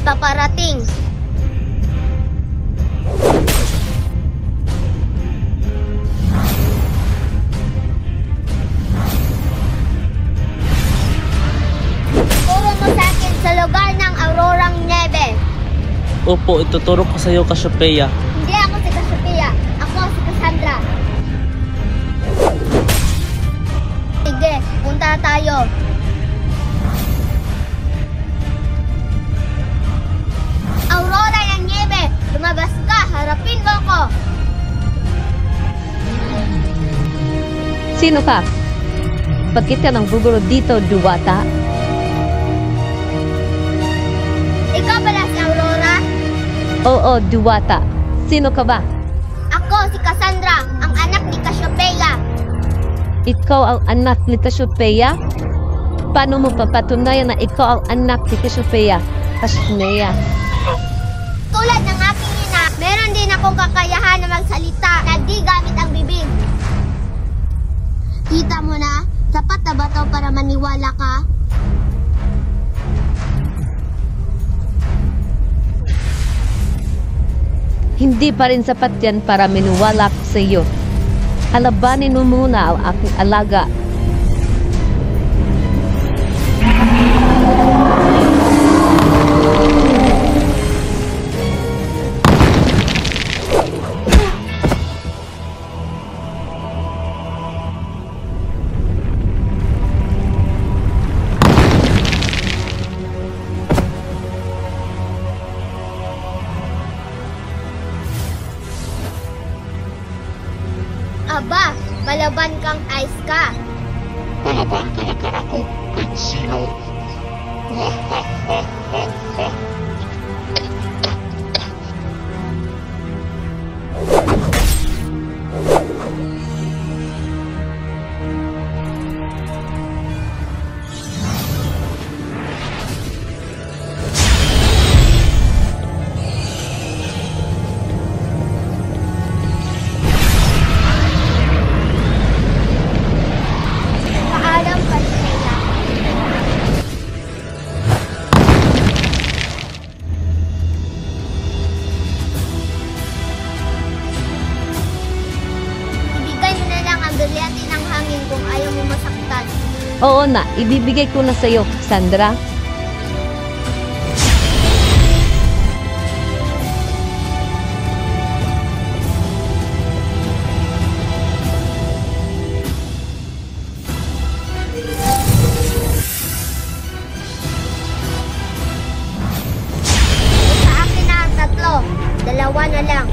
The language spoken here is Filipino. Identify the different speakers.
Speaker 1: paparating. Turo mo sa akin sa lugar ng Aurorang Niebe.
Speaker 2: Opo, ituturo ko sa iyo, Cassiopeia.
Speaker 1: Hindi ako si Cassiopeia. Ako si Cassandra. Sige, punta tayo. Aurora ng Niebe, lumabas ka, harapin mo ko.
Speaker 3: Sino ka? Bakit ka nang buburo dito, Diwata?
Speaker 1: Ikaw pala si Aurora?
Speaker 3: Oo, Diwata. Sino ka ba?
Speaker 1: Ako si Cassandra, ang anak ni Cassiopeia.
Speaker 3: Ikaw ang anak ni Cassiopeia? Paano mo papatunayan na ikaw ang anak ni Cassiopeia? Cassiopeia.
Speaker 1: Tulad ng aking ina, meron din akong kakayahan na magsalita na di gamit ang bibig. Kita mo na? Sapat na ba to para maniwala ka?
Speaker 3: Hindi pa rin sapat yan para maniwala ko sa iyo. Halabanin mo muna ang aking alaga.
Speaker 1: Aba, malaban kang ice ka.
Speaker 4: Palaban talaga ako kahit sino.
Speaker 1: Paalam, Cassiopeia. Ibigay mo na lang ang brilyante ng hangin kung ayaw mo masaktan.
Speaker 3: Oo na, ibibigay ko na sa iyo, Cassandra.
Speaker 1: Sa akin na ang tatlo. Dalawa na lang.